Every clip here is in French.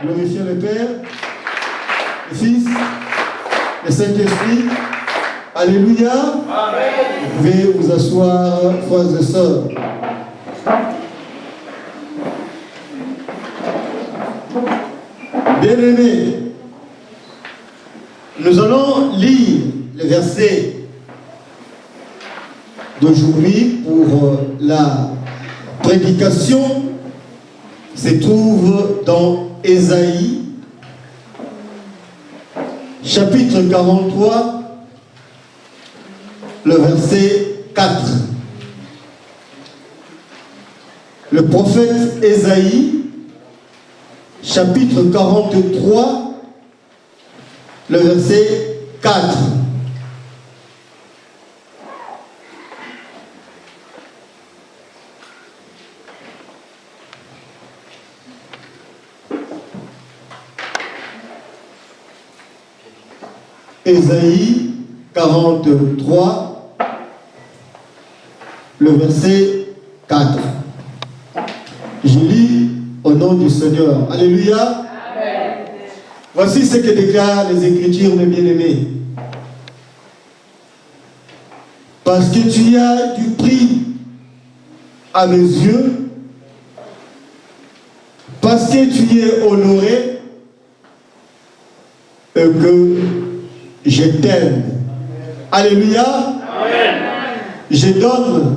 Glorifiez le Père, le Fils, le Saint-Esprit. Alléluia. Amen. Vous pouvez vous asseoir, frères et sœurs. Bien-aimés, nous allons lire le verset d'aujourd'hui pour la prédication. Se trouve dans Ésaïe, chapitre 43, le verset 4. Le prophète Ésaïe, chapitre 43, le verset 4. Ésaïe 43, le verset 4. Je lis au nom du Seigneur. Alléluia. Amen. Voici ce que déclarent les Écritures, mes bien-aimés. Parce que tu as du prix à mes yeux, parce que tu es honoré, et que je t'aime. Alléluia. Amen. Je donne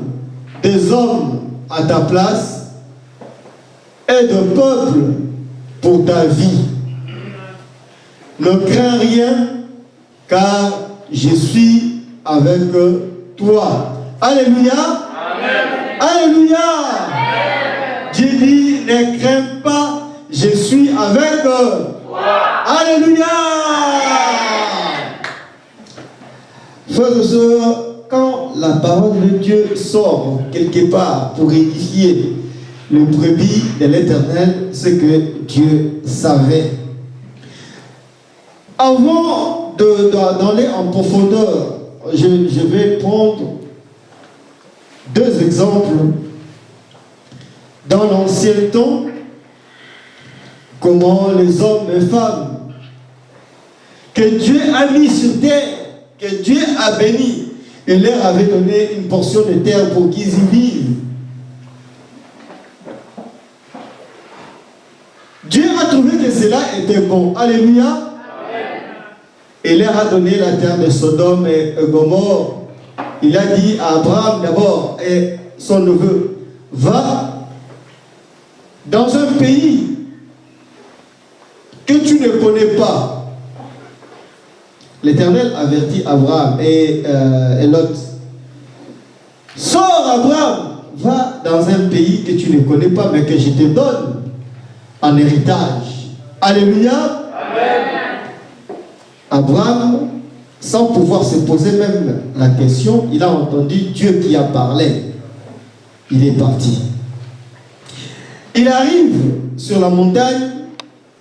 des hommes à ta place et de peuple pour ta vie. Ne crains rien, car je suis avec toi. Alléluia. Amen. Alléluia. Amen. Dieu dit, ne crains pas, je suis avec toi. Alléluia. Frères et sœurs, quand la parole de Dieu sort quelque part pour édifier le brebis de l'Éternel, c'est que Dieu savait. Avant d'aller en profondeur, je vais prendre deux exemples. Dans l'ancien temps, comment les hommes et femmes que Dieu a mis sur terre, que Dieu a béni, il leur avait donné une portion de terre pour qu'ils y vivent. Dieu a trouvé que cela était bon. Alléluia. Amen. Il leur a donné la terre de Sodome et Gomorrhe. Il a dit à Abraham d'abord et son neveu, va dans un pays que tu ne connais pas. L'Éternel avertit Abraham et Lot. Sors Abraham, va dans un pays que tu ne connais pas, mais que je te donne en héritage. Alléluia. Amen. Abraham sans pouvoir se poser même la question, il a entendu Dieu qui a parlé. Il est parti. Il arrive sur la montagne,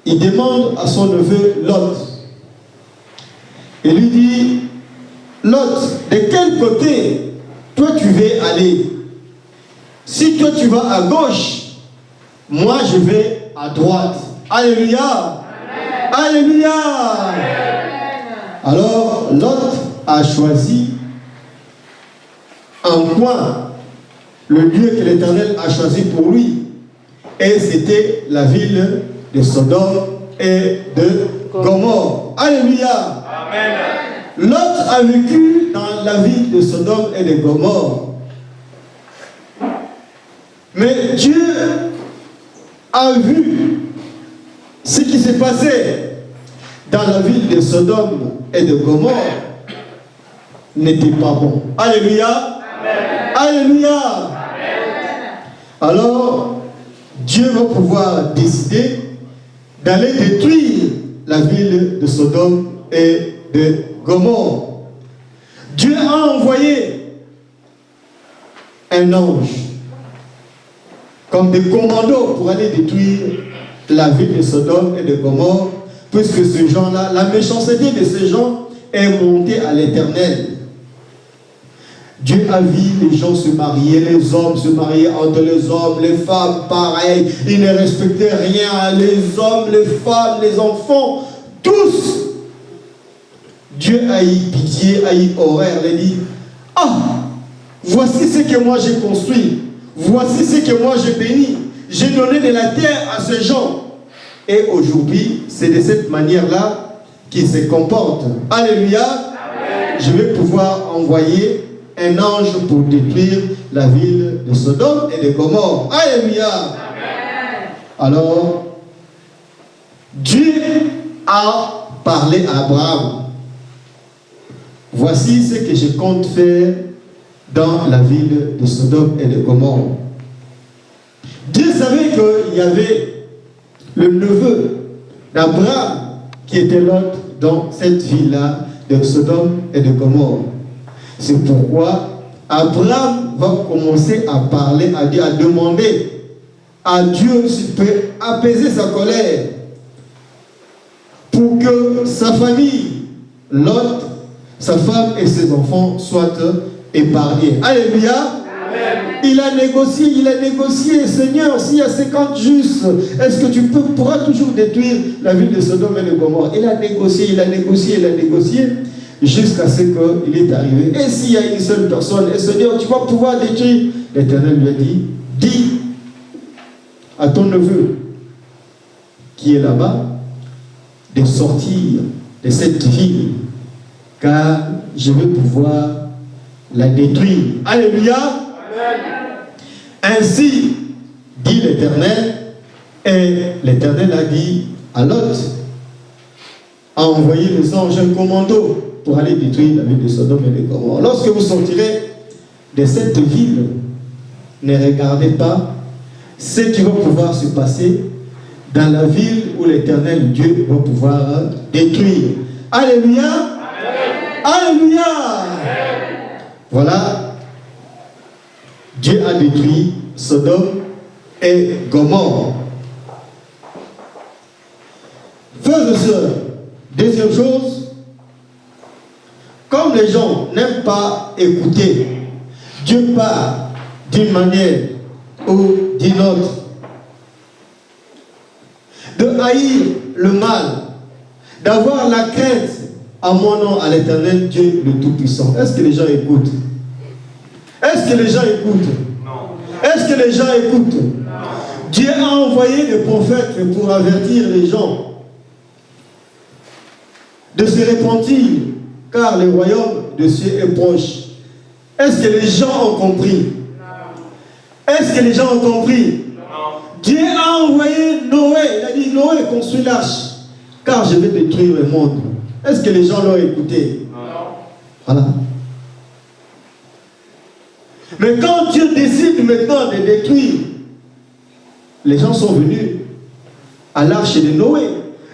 il demande à son neveu Lot. Il lui dit, Lot, de quel côté toi tu veux aller? Si toi tu vas à gauche, moi je vais à droite. Alléluia. Amen. Alléluia. Amen. Alors Lot a choisi un coin, le lieu que l'Éternel a choisi pour lui. Et c'était la ville de Sodome et de Gomorrhe. Alléluia. Amen. Lot a vécu dans la ville de Sodome et de Gomorrhe. Mais Dieu a vu ce qui s'est passé dans la ville de Sodome et de Gomorrhe n'était pas bon. Alléluia. Amen. Alléluia. Amen. Alors, Dieu va pouvoir décider d'aller détruire la ville de Sodome et de Gomorrhe. Dieu a envoyé un ange comme des commandos pour aller détruire la ville de Sodome et de Gomorrhe, puisque ces gens-là, la méchanceté de ces gens est montée à l'Éternel. Dieu a vu les gens se marier, les hommes se marier entre les hommes, les femmes pareil, ils ne respectaient rien, les hommes, les femmes, les enfants, tous. Dieu a eu pitié, a eu horreur, il a dit, ah, voici ce que moi j'ai construit, voici ce que moi j'ai béni, j'ai donné de la terre à ces gens. Et aujourd'hui, c'est de cette manière-là qu'ils se comportent. Alléluia. Amen. Je vais pouvoir envoyer un ange pour détruire la ville de Sodome et de Gomorrhe. Alléluia. Amen. Alors, Dieu a parlé à Abraham. Voici ce que je compte faire dans la ville de Sodome et de Gomorrhe. Dieu savait qu'il y avait le neveu d'Abraham qui était Lot dans cette ville-là de Sodome et de Gomorrhe. C'est pourquoi Abraham va commencer à parler à Dieu, à demander à Dieu s'il peut apaiser sa colère pour que sa famille, Lot, sa femme et ses enfants soient épargnés. Alléluia. Amen. Il a négocié, Seigneur, s'il y a 50 justes, est-ce que tu pourras toujours détruire la ville de Sodome et de Gomorrhe? Il a négocié, jusqu'à ce qu'il est arrivé. Et s'il y a une seule personne, et Seigneur, tu vas pouvoir détruire. L'Éternel lui a dit, dis à ton neveu qui est là-bas de sortir de cette ville, car je vais pouvoir la détruire. Alléluia. Amen. Ainsi dit l'Éternel, et l'Éternel a dit à Lot, a envoyé les anges un commando pour aller détruire la ville de Sodome et de Gomorrhe. Lorsque vous sortirez de cette ville, ne regardez pas ce qui va pouvoir se passer dans la ville où l'Éternel Dieu va pouvoir détruire. Alléluia. Amen. Alléluia. Amen. Voilà. Dieu a détruit Sodome et Gomorrhe. Frères et sœurs, deuxième chose, comme les gens n'aiment pas écouter, Dieu parle d'une manière ou d'une autre. De haïr le mal, d'avoir la crainte à mon nom, à l'Éternel Dieu le Tout-Puissant. Est-ce que les gens écoutent? Est-ce que les gens écoutent? Non. Est-ce que les gens écoutent? Non. Dieu a envoyé des prophètes pour avertir les gens de se repentir, car le royaume de Dieu est proche. Est-ce que les gens ont compris? Non. Est-ce que les gens ont compris? Non. Dieu a envoyé Noé. Il a dit, Noé, construis l'arche, car je vais détruire le monde. Est-ce que les gens l'ont écouté? Non. Voilà. Mais quand Dieu décide maintenant de détruire, les gens sont venus à l'arche de Noé.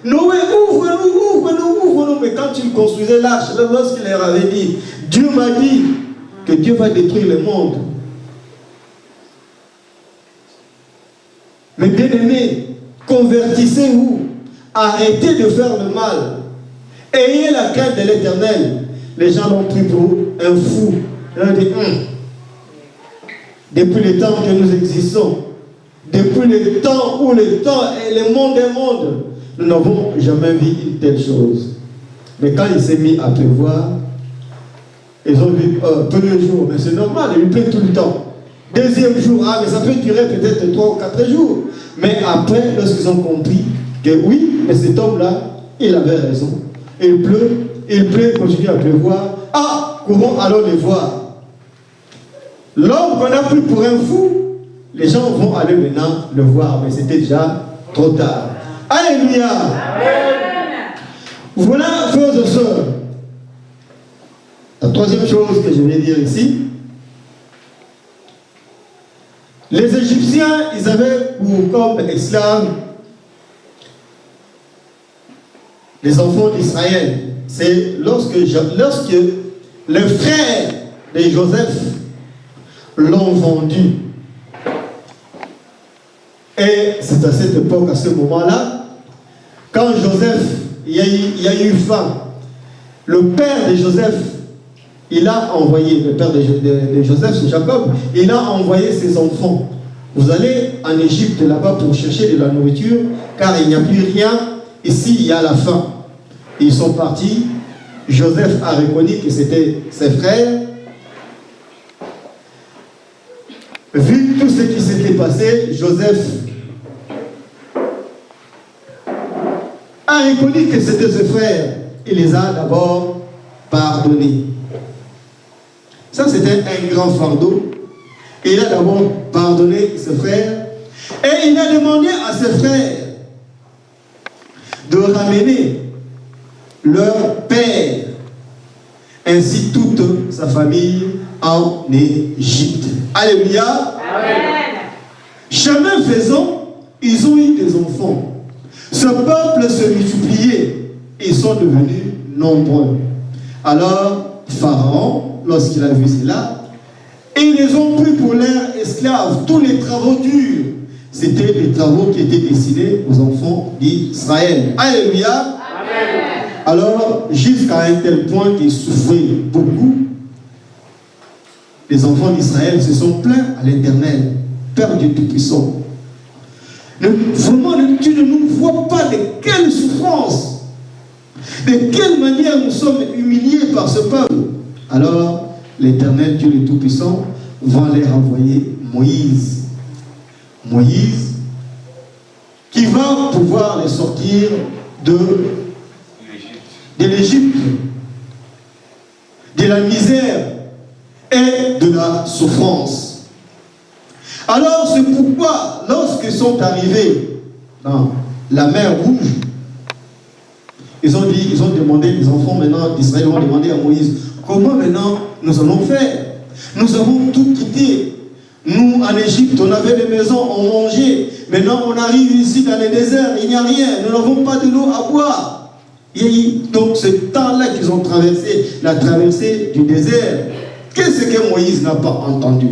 Noé, ouvre-nous, ouvre-nous, ouvre-nous. Mais quand il construisait l'arche, lorsqu'il leur avait dit, Dieu m'a dit que Dieu va détruire le monde. Mais bien aimés, convertissez-vous. Arrêtez de faire le mal. Ayez la crainte de l'Éternel. Les gens l'ont pris pour un fou. Ils ont dit, depuis le temps que nous existons, depuis le temps où le temps et le monde est monde, nous n'avons jamais vu une telle chose. Mais quand il s'est mis à pleuvoir, ils ont vu peu de jours, mais c'est normal, il pleut tout le temps. Deuxième jour, mais ça peut durer peut-être 3 ou 4 jours. Mais après, lorsqu'ils ont compris que oui, mais cet homme-là, il avait raison. Il pleut, il continue à pleuvoir. Courons alors les voir. L'homme qu'on a pris pour un fou, les gens vont aller maintenant le voir, mais c'était déjà trop tard. Alléluia. Amen. Voilà, frères et sœurs. La troisième chose que je vais dire ici, les Égyptiens, ils avaient comme esclaves les enfants d'Israël. C'est lorsque les frères de Joseph l'ont vendu. Et c'est à cette époque, à ce moment-là, quand Joseph, il y a eu faim, le père de Joseph, il a envoyé, le père de Joseph, c'est Jacob, il a envoyé ses enfants. Vous allez en Égypte là-bas pour chercher de la nourriture, car il n'y a plus rien. Ici, il y a la faim. Ils sont partis. Joseph a reconnu que c'était ses frères. Vu tout ce qui s'était passé, Joseph a reconnu que c'était ses frères. Il les a d'abord pardonnés. Ça, c'était un grand fardeau. Il a d'abord pardonné ses frères. Et il a demandé à ses frères de ramener leur père, ainsi toute sa famille en Égypte. Alléluia. Amen. Chemin faisant, ils ont eu des enfants. Ce peuple se multipliait. Ils sont devenus nombreux. Alors, Pharaon, lorsqu'il a vu cela, ils les ont pris pour leurs esclaves. Tous les travaux durs, c'était les travaux qui étaient destinés aux enfants d'Israël. Alléluia. Amen. Alors, jusqu'à un tel point qu'ils souffraient beaucoup, les enfants d'Israël se sont plaints à l'Éternel, Père Dieu Tout-Puissant. Vraiment, Dieu ne nous voit pas de quelle souffrance, de quelle manière nous sommes humiliés par ce peuple. Alors, l'Éternel, Dieu le Tout-Puissant, va leur envoyer Moïse. Moïse, qui va pouvoir les sortir de l'Égypte, de la misère et de la souffrance. Alors, c'est pourquoi, lorsqu'ils sont arrivés dans la mer Rouge, ils ont demandé, les enfants maintenant d'Israël ont demandé à Moïse, comment maintenant nous allons faire? Nous avons tout quitté. Nous, en Égypte, on avait des maisons, on mangeait. Maintenant, on arrive ici dans le désert, il n'y a rien. Nous n'avons pas de l'eau à boire. Et donc, ce temps-là qu'ils ont traversé, la traversée du désert, qu'est-ce que Moïse n'a pas entendu?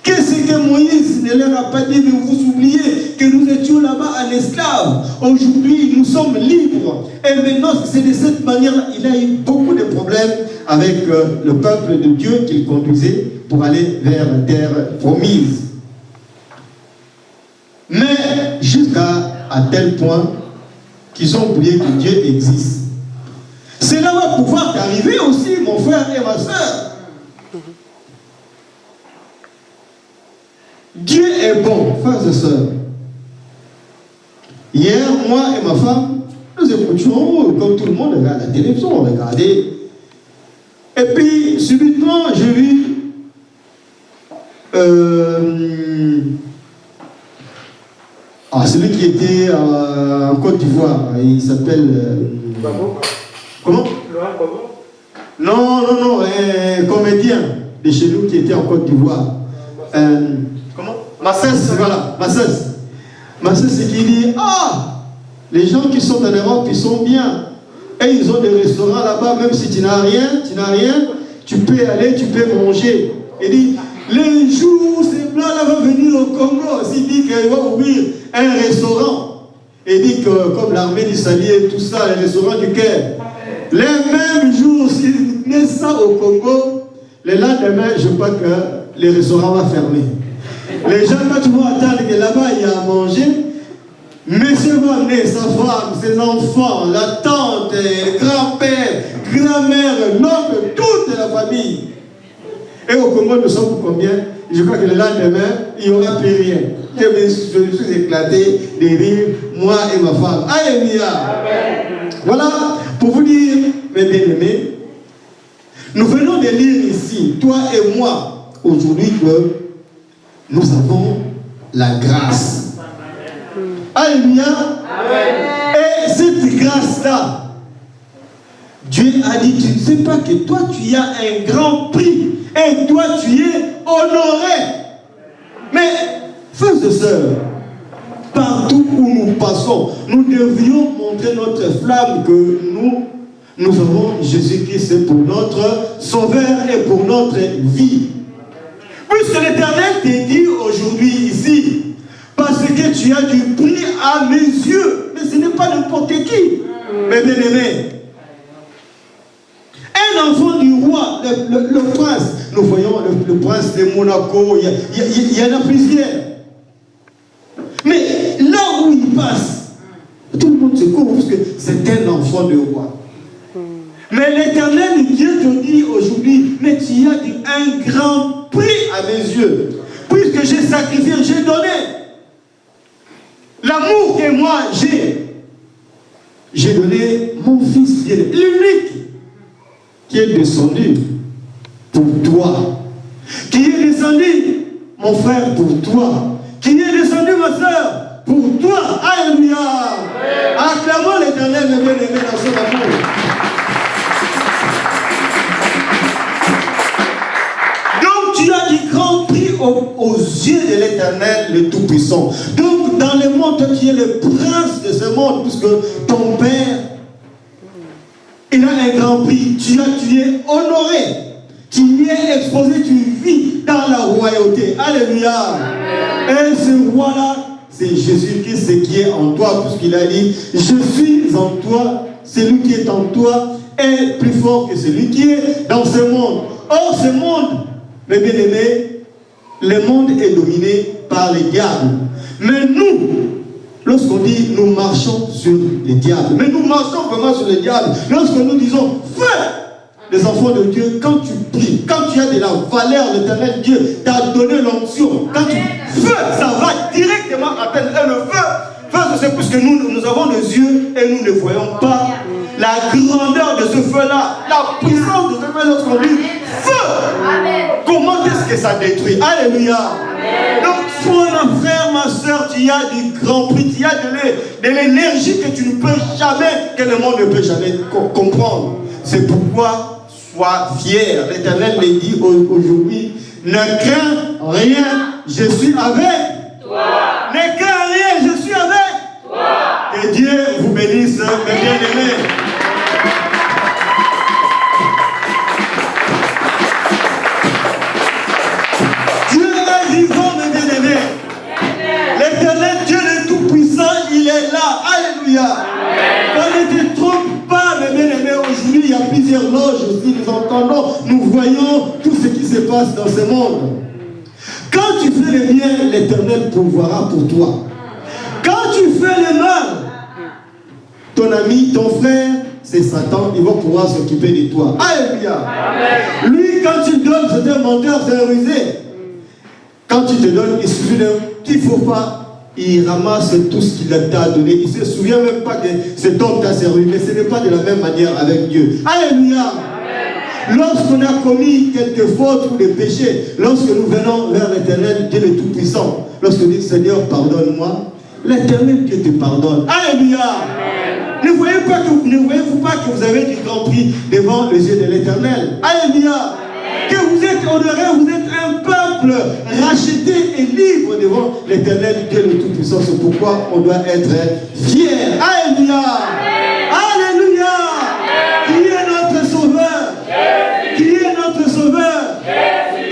Qu'est-ce que Moïse ne leur a pas dit? De vous oublier que nous étions là-bas en esclaves. Aujourd'hui, nous sommes libres. Et maintenant, c'est de cette manière-là. Il a eu beaucoup de problèmes avec le peuple de Dieu qu'il conduisait pour aller vers la terre promise. Mais jusqu'à tel point qu'ils ont oublié que Dieu existe. Cela va pouvoir t'arriver aussi, mon frère et ma soeur. Dieu est bon, frères et sœurs. Hier, moi et ma femme, nous écoutions, comme tout le monde regarde la télévision, on regardait. Et puis, subitement, j'ai vu celui qui était en Côte d'Ivoire, il s'appelle... Comment? Non, un comédien de chez nous qui était en Côte d'Ivoire. Comment? Massès, voilà, Massès. Massès, c'est qui dit, Les gens qui sont en Europe, ils sont bien. Et ils ont des restaurants là-bas, même si tu n'as rien, tu peux aller, tu peux manger. Il dit, les jours où ces blancs-là vont venir au Congo, s'il dit qu'il va ouvrir un restaurant, il dit que comme l'armée du Sali et tout ça, les restaurants du Caire, les mêmes jours, s'il met ça au Congo, le lendemain, je crois que les restaurants vont fermer. Les gens, quand tu vas attendre que là-bas, il y a à manger, monsieur va amener sa femme, ses enfants, la tante, le grand-père, grand-mère, l'oncle, toute la famille. Et au Congo, nous sommes combien? Je crois que le lendemain, il n'y aura plus rien. Je suis éclaté de rire, moi et ma femme. Alléluia. Voilà, pour vous dire, mes bien-aimés, nous venons de lire ici, toi et moi, aujourd'hui, que nous avons la grâce. Alléluia. Et cette grâce-là, Dieu a dit, tu ne sais pas que toi, tu as un grand prix. Et toi, tu es honoré. Mais, frères et sœurs, partout où nous passons, nous devions montrer notre flamme que nous avons Jésus-Christ pour notre sauveur et pour notre vie. Puisque l'Éternel te dit aujourd'hui ici, parce que tu as du prix à mes yeux, mais ce n'est pas n'importe qui, mes bien-aimés. Un enfant du roi, le prince, nous voyons le prince de Monaco, il y en a plusieurs. Mais là où il passe, tout le monde se couvre parce que c'est un enfant de roi. Mais l'Éternel Dieu te dit aujourd'hui, mais tu as un grand prix à mes yeux. Puisque j'ai sacrifié, j'ai donné. L'amour que moi j'ai donné mon fils, l'unique, qui est descendu pour toi, qui est descendu, mon frère, pour toi, qui est descendu, ma soeur, pour toi. Alléluia. Acclamons l'Éternel, mes bien-aimés, dans son amour. Donc tu as du grand prix aux yeux de l'Éternel, le Tout-Puissant. Donc dans le monde, toi tu es le prince de ce monde, puisque ton Père, il a un grand prix, tu es honoré, tu es exposé, tu vis dans la royauté. Alléluia. Amen. Et ce roi-là, c'est Jésus-Christ qui est en toi, puisqu'il a dit, je suis en toi, celui qui est en toi est plus fort que celui qui est dans ce monde. Or, ce monde, mes bien-aimés, le monde est dominé par les diables. Mais nous, lorsqu'on dit nous marchons sur les diables, mais nous marchons vraiment sur les diables, lorsque nous disons feu, les enfants de Dieu, quand tu pries, quand tu as de la valeur, l'Éternel Dieu t'a donné l'onction, quand tu feu, ça va directement atteindre. Et le feu, c'est parce que nous avons les yeux et nous ne voyons pas la grandeur de ce feu-là, la puissance de ce feu lorsqu'on dit feu. Comment est-ce que ça détruit? Alléluia. Donc, toi, ma frère, ma soeur, tu as du grand prix, tu as de l'énergie que tu ne peux jamais, que le monde ne peut jamais comprendre. C'est pourquoi, sois fier. L'Éternel me dit aujourd'hui, ne crains rien, je suis avec toi. Ne crains rien, je suis avec toi. Que Dieu vous bénisse, mes bien-aimés. L'Éternel Dieu le Tout-Puissant, il est là. Alléluia. On ne te trompe pas, mes bien-aimés. Aujourd'hui, il y a plusieurs loges aussi. Nous entendons, nous voyons tout ce qui se passe dans ce monde. Quand tu fais le bien, l'Éternel pourvoira pour toi. Quand tu fais le mal, ton ami, ton frère, c'est Satan, il va pouvoir s'occuper de toi. Alléluia. Lui, quand tu donnes, c'est un menteur, c'est un rusé. Quand tu te donnes, il suffit qu'il ne faut pas, il ramasse tout ce qu'il t'a donné. Il ne se souvient même pas que cet homme t'a servi, mais ce n'est pas de la même manière avec Dieu. Alléluia. Lorsqu'on a commis quelques fautes ou des péchés, lorsque nous venons vers l'Éternel, Dieu le Tout-Puissant, lorsque nous disons Seigneur, pardonne-moi, l'Éternel Dieu te pardonne. Alléluia. Ne voyez-vous pas que vous avez du grand prix devant les yeux de l'Éternel? Alléluia. Que vous êtes honoré, vous êtes un peuple racheté et libre devant l'Éternel Dieu le Tout-Puissant. C'est pourquoi on doit être fier. Alléluia. Alléluia. Qui est notre sauveur? Qui est notre sauveur?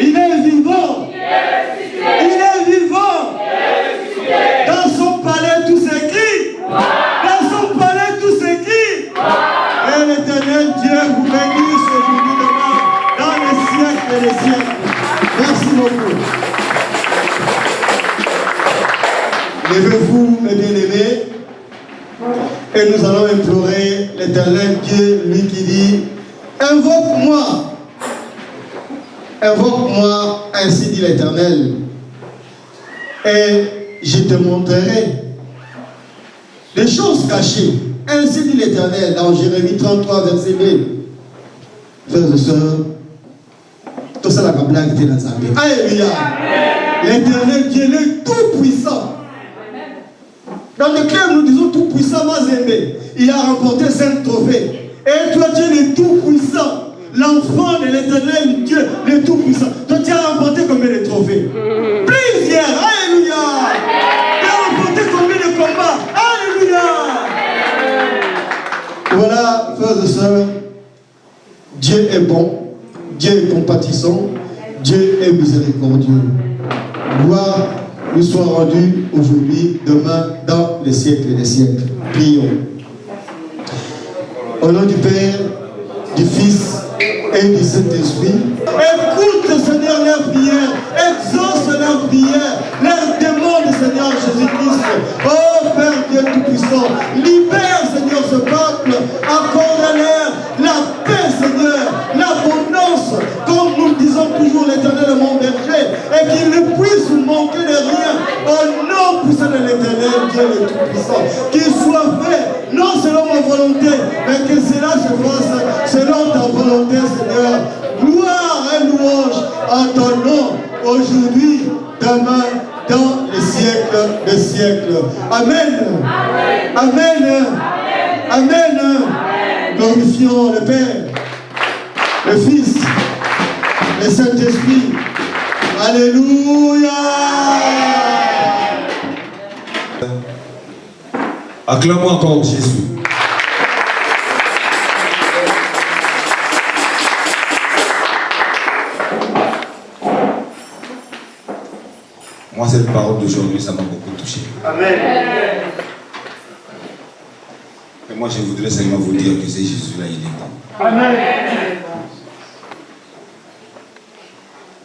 Il est vivant. Il est vivant. Dans son palais tout s'écrit. Dans son palais tout s'écrit. Et l'Éternel Dieu vous bénisse aujourd'hui, demain, dans les siècles et les siècles. Merci beaucoup. Levez-vous, mes bien-aimés, et nous allons implorer l'Éternel Dieu, lui qui dit, invoque-moi, ainsi dit l'Éternel, et je te montrerai des choses cachées, ainsi dit l'Éternel, dans Jérémie 33, verset 2. Frères et sœurs, tout ça, la blague était dans sa vie. Alléluia. L'Éternel Dieu, le tout-puissant. Dans le club, nous disons tout-puissant, Mazembe. Il a remporté 5 trophées. Et toi, tu es le tout-puissant. L'enfant de l'Éternel Dieu, le tout-puissant. Toi, tu as remporté combien de trophées? Plusieurs. Alléluia. Tu as remporté combien de combats? Alléluia. Voilà, frères et sœurs, Dieu est bon, Dieu est compatissant, Dieu est miséricordieux. Gloire nous soit rendue aujourd'hui, demain, dans les siècles et les siècles. Prions. Au nom du Père, du Fils et du Saint-Esprit, écoute, Seigneur, leurs prières, exauce leurs prières, leurs demandes, Seigneur Jésus-Christ. Oh Père Dieu Tout-Puissant, libère, Seigneur, ce peuple, accorde-leur la paix, Seigneur, l'abondance, comme nous disons toujours, l'Éternel est mon berger, et qu'il ne puisse manquer de rien, au nom puissant de l'Éternel, Dieu le Tout-Puissant, qu'il soit fait, non selon ma volonté, mais que cela se fasse selon ta volonté, Seigneur. Gloire et louange en ton nom, aujourd'hui, demain, dans les siècles des siècles. Amen. Amen. Amen. Amen. Amen. Glorifions le Père, le Fils, le Saint-Esprit. Alléluia. Acclamons encore Jésus. Moi, cette parole d'aujourd'hui, ça m'a beaucoup touché. Amen. Et moi, je voudrais seulement vous dire que c'est Jésus-là, il est temps. Amen.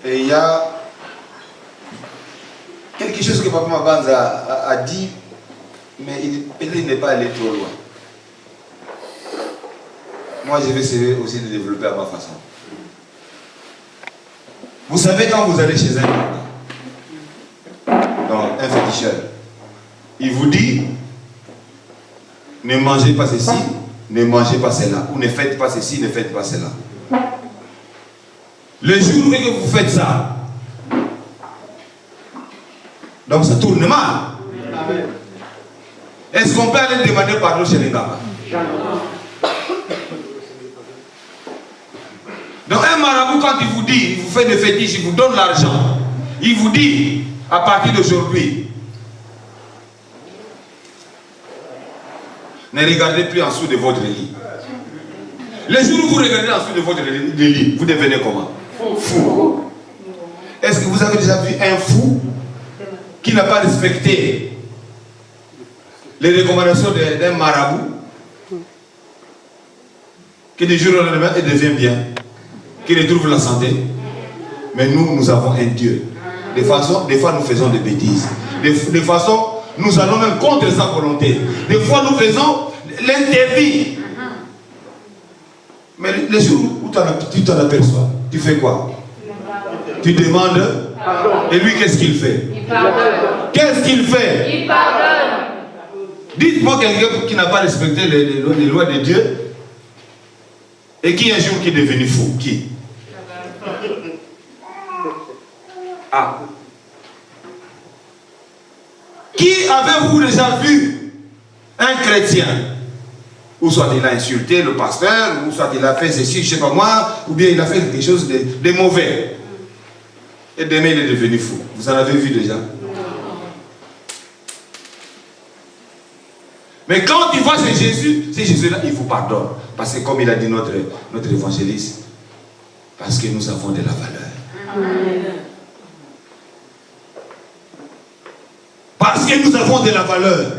Et il y a quelque chose que Papa Mabanza a dit, mais il n'est pas allé trop loin. Moi, je vais essayer aussi de développer à ma façon. Vous savez, quand vous allez chez un un féticheur, il vous dit, ne mangez pas ceci, ne mangez pas cela, ou ne faites pas ceci, ne faites pas cela. Le jour où que vous faites ça, donc ça tourne mal. Est-ce qu'on peut aller demander pardon chez les gars? Donc un marabout, quand il vous dit, il vous fait des fétiches, il vous donne l'argent, il vous dit, à partir d'aujourd'hui, ne regardez plus en dessous de votre lit. Le jour où vous regardez en dessous de votre lit, vous devenez comment? Fou. Est-ce que vous avez déjà vu un fou qui n'a pas respecté les recommandations d'un marabout, qui du jour au lendemain il devient bien, qui retrouve la santé? Mais nous avons un Dieu. Des fois nous faisons des bêtises. Des façons, nous allons même contre sa volonté. Des fois nous faisons l'interdit. Mais les jours où tu t'en aperçois, tu fais quoi? Tu demandes. Et lui, qu'est-ce qu'il fait? Il pardonne. Qu'est-ce qu'il fait? Il pardonne. Dites-moi quelqu'un qui n'a pas respecté les lois de Dieu et qui un jour qui est devenu fou. Qui? Ah. Qui avez-vous déjà vu un chrétien, ou soit il a insulté le pasteur, ou soit il a fait ceci, je ne sais pas moi, ou bien il a fait quelque chose de mauvais, et demain il est devenu fou? Vous en avez vu déjà? Mais quand tu vois c'est Jésus-là, il vous pardonne. Parce que comme il a dit notre évangéliste, parce que nous avons de la valeur. Amen. Parce que nous avons de la valeur.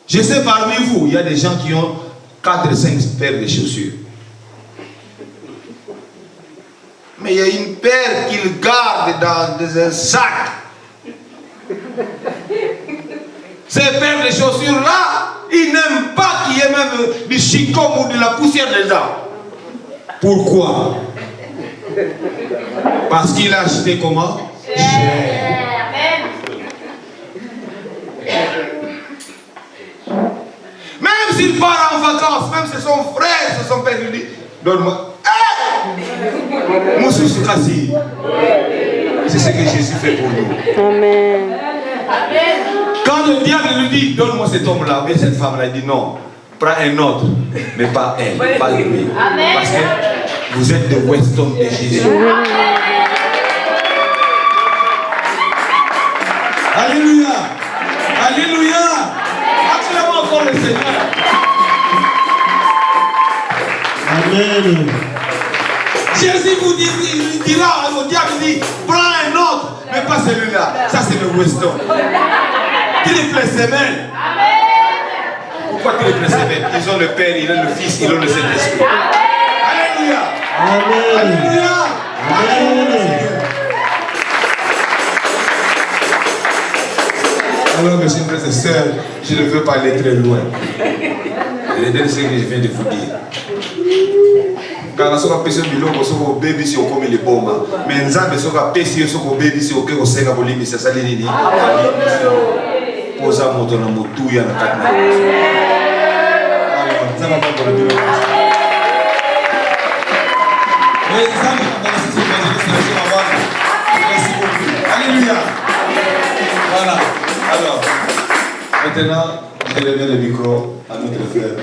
Je sais parmi vous, il y a des gens qui ont 4 et 5 paires de chaussures. Mais il y a une paire qu'ils gardent dans un sac. Ces paires de chaussures-là, ils n'aiment pas qu'il y ait même du chicom ou de la poussière dedans. Pourquoi? Parce qu'il a acheté comment? Cher. Même s'il part en vacances, même si son frère, c'est son père, il dit, donne-moi. C'est ce que Jésus fait pour nous. Amen. Quand le diable lui dit, donne-moi cet homme-là, ou cette femme-là, il dit non, prends un autre, mais pas elle, pas lui. Parce que vous êtes de Weston de Jésus. Alléluia. Alléluia. Acclamons encore le Seigneur. Amen. Jésus vous dira au diable, il dit, prends un autre, mais pas celui-là. Ça c'est le Weston. Triple semaine. Pourquoi triple semaine? Ils ont le Père, ils ont le Fils, ils ont le Saint-Esprit. Alléluia. Amen. Alléluia. Amen. Alors, mes chers frères et sœurs, je ne veux pas aller très loin. Je vais dire ce que je viens de vous dire. Quand on a fait biloko, on a baby si on comme les bombes. Mais on a fait si on baby si on a fait bolimi, c'est ça les posa moto na motu ya na katna. Alors, ça va pas pour le bureau. Mais ça va pas se faire. Merci beaucoup. Alléluia. Voilà. Alors, maintenant, je lève le micro à notre frère.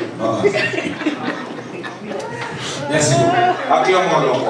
Merci beaucoup. Acclamons alors.